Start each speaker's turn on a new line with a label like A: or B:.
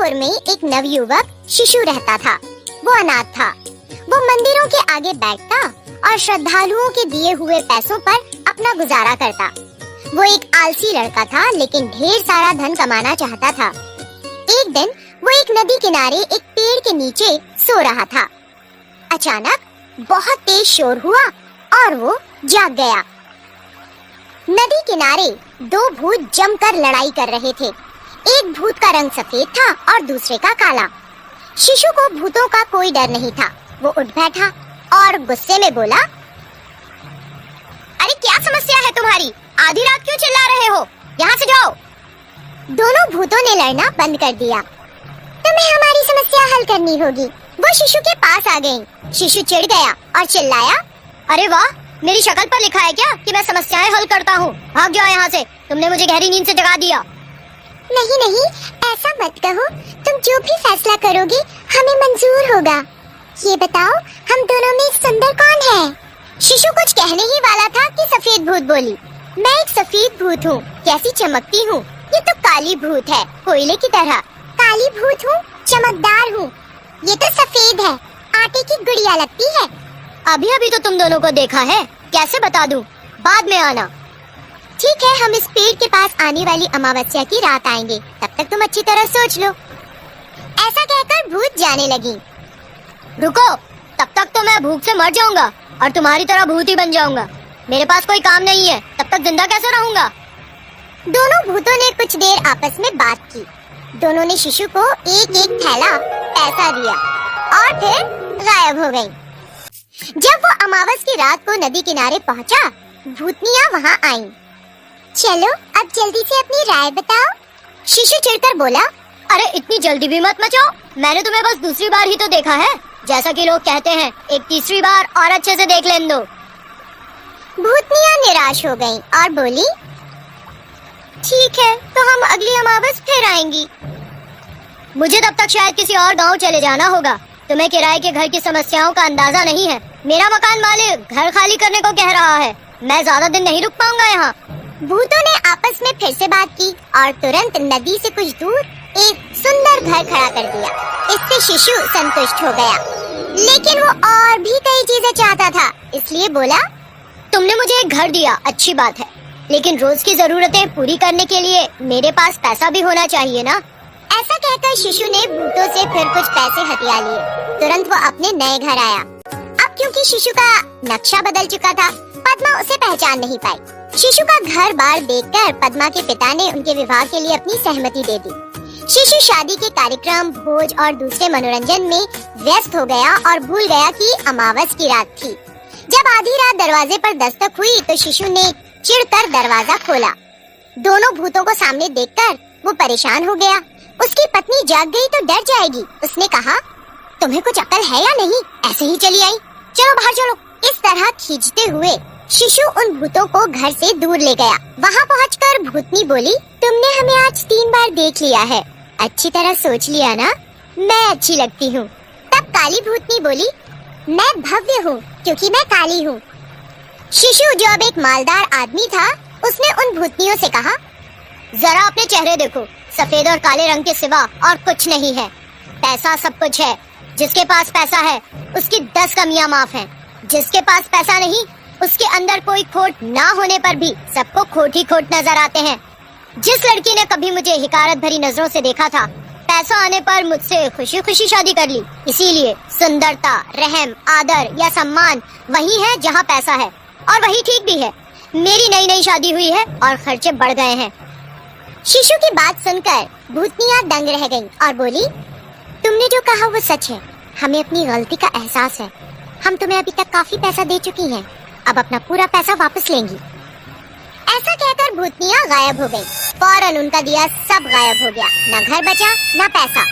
A: मिर्जापुर में एक नवयुवक शिशु रहता था। वो अनाथ था। वो मंदिरों के आगे बैठता और श्रद्धालुओं के दिए हुए पैसों पर अपना गुजारा करता। वो एक आलसी लड़का था, लेकिन ढेर सारा धन कमाना चाहता था। एक दिन वो एक नदी किनारे एक पेड़ के नीचे सो रहा था। अचानक बहुत तेज शोर हुआ और वो जाग गया। नदी किनारे दो भूत जमकर लड़ाई कर रहे थे। एक भूत का रंग सफेद था और दूसरे का काला। शिशु को भूतों का कोई डर नहीं था। वो उठ बैठा और गुस्से में बोला, अरे क्या समस्या है तुम्हारी? आधी रात क्यों चिल्ला रहे हो? यहाँ से जाओ। दोनों भूतों ने लड़ना बंद कर दिया। तुम्हें हमारी समस्या हल करनी होगी। वो शिशु के पास आ गईं। शिशु चिढ़ गया और चिल्लाया, अरे वाह, मेरी शक्ल पर लिखा है क्या कि मैं समस्याएं हल करता हूँ? भाग जाओ यहाँ से, तुमने मुझे गहरी नींद से जगा दिया। नहीं नहीं, ऐसा मत कहो। तुम जो भी फैसला करोगे हमें मंजूर होगा। ये बताओ, हम दोनों में सुंदर कौन है? शिशु कुछ कहने ही वाला था कि सफेद भूत बोली, मैं एक सफेद भूत हूँ। कैसी चमकती हूँ। ये तो काली भूत है, कोयले की तरह। काली भूत हूँ, चमकदार हूँ। ये तो सफेद है, आटे की गुड़िया लगती है। अभी अभी तो तुम दोनों को देखा है, कैसे बता दूं? बाद में आना। ठीक है, हम इस पेड़ के पास आने वाली अमावस्या की रात आएंगे। तब तक तुम अच्छी तरह सोच लो। ऐसा कहकर भूत जाने लगी। रुको, तब तक तो मैं भूख से मर जाऊंगा और तुम्हारी तरह भूत ही बन जाऊंगा। मेरे पास कोई काम नहीं है, तब तक जिंदा कैसे रहूंगा? दोनों भूतों ने कुछ देर आपस में बात की। दोनों ने शिशु को एक एक थैला पैसा दिया और फिर गायब हो गयी। जब वो अमावस की रात को नदी किनारे पहुंचा, भूतनियाँ वहाँ आईं। चलो, अब जल्दी से अपनी राय बताओ। शिशु चिढ़कर बोला, अरे इतनी जल्दी भी मत मचाओ। मैंने तुम्हें बस दूसरी बार ही तो देखा है। जैसा कि लोग कहते हैं, एक तीसरी बार और अच्छे से देख लेने दो। भूतनियाँ निराश हो गईं और बोली, ठीक है, तो हम अगली अमावस फिर आएंगी। मुझे तब तक शायद किसी और गांव चले जाना होगा। तुम्हें किराए के घर की समस्याओं का अंदाजा नहीं है। मेरा मकान मालिक घर खाली करने को कह रहा है। मैं ज्यादा दिन नहीं रुक पाऊंगा यहाँ। भूतों ने आपस में फिर से बात की और तुरंत नदी से कुछ दूर एक सुंदर घर खड़ा कर दिया। इससे शिशु संतुष्ट हो गया, लेकिन वो और भी कई चीजें चाहता था। इसलिए बोला, तुमने मुझे एक घर दिया, अच्छी बात है, लेकिन रोज की जरूरतें पूरी करने के लिए मेरे पास पैसा भी होना चाहिए ना। ऐसा कहकर शिशु ने भूतों से फिर कुछ पैसे हथिया लिए। तुरंत वो अपने नए घर आया। अब क्योंकि शिशु का नक्शा बदल चुका था, पद्मा उसे पहचान नहीं पाई। शिशु का घर बार देखकर पद्मा के पिता ने उनके विवाह के लिए अपनी सहमति दे दी। शिशु शादी के कार्यक्रम, भोज और दूसरे मनोरंजन में व्यस्त हो गया और भूल गया कि अमावस की रात थी। जब आधी रात दरवाजे पर दस्तक हुई तो शिशु ने चिढ़कर दरवाजा खोला। दोनों भूतों को सामने देखकर वो परेशान हो गया। उसकी पत्नी जाग गई तो डर जाएगी। उसने कहा, तुम्हें कुछ अकल है या नहीं? ऐसे ही चली आई? चलो बाहर चलो। इस तरह खींचते हुए शिशु उन भूतों को घर से दूर ले गया। वहाँ पहुँचकर भूतनी बोली, तुमने हमें आज 3 बार देख लिया है, अच्छी तरह सोच लिया ना? मैं अच्छी लगती हूँ। तब काली भूतनी बोली, मैं भव्य हूँ क्योंकि मैं काली हूँ। शिशु, जो अब एक मालदार आदमी था, उसने उन भूतनियों से कहा, जरा अपने चेहरे देखो, सफेद और काले रंग के सिवा और कुछ नहीं है। पैसा सब कुछ है। जिसके पास पैसा है उसकी 10 कमियां माफ हैं। जिसके पास पैसा नहीं, उसके अंदर कोई खोट ना होने पर भी सबको खोट ही खोट नजर आते हैं। जिस लड़की ने कभी मुझे हिकारत भरी नजरों से देखा था, पैसा आने पर मुझसे खुशी खुशी शादी कर ली। इसीलिए सुंदरता, रहम, आदर या सम्मान वही है जहाँ पैसा है, और वही ठीक भी है। मेरी नई नई शादी हुई है और खर्चे बढ़ गए हैं। शिशु की बात सुनकर भूतनियाँ दंग रह गईं और बोली, तुमने जो कहा वो सच है। हमें अपनी गलती का एहसास है। हम तुम्हें अभी तक काफी पैसा दे चुकी हैं, अब अपना पूरा पैसा वापस लेंगी। ऐसा कहकर भूतनियाँ गायब हो गईं। फौरन उनका दिया सब गायब हो गया। न घर बचा न पैसा।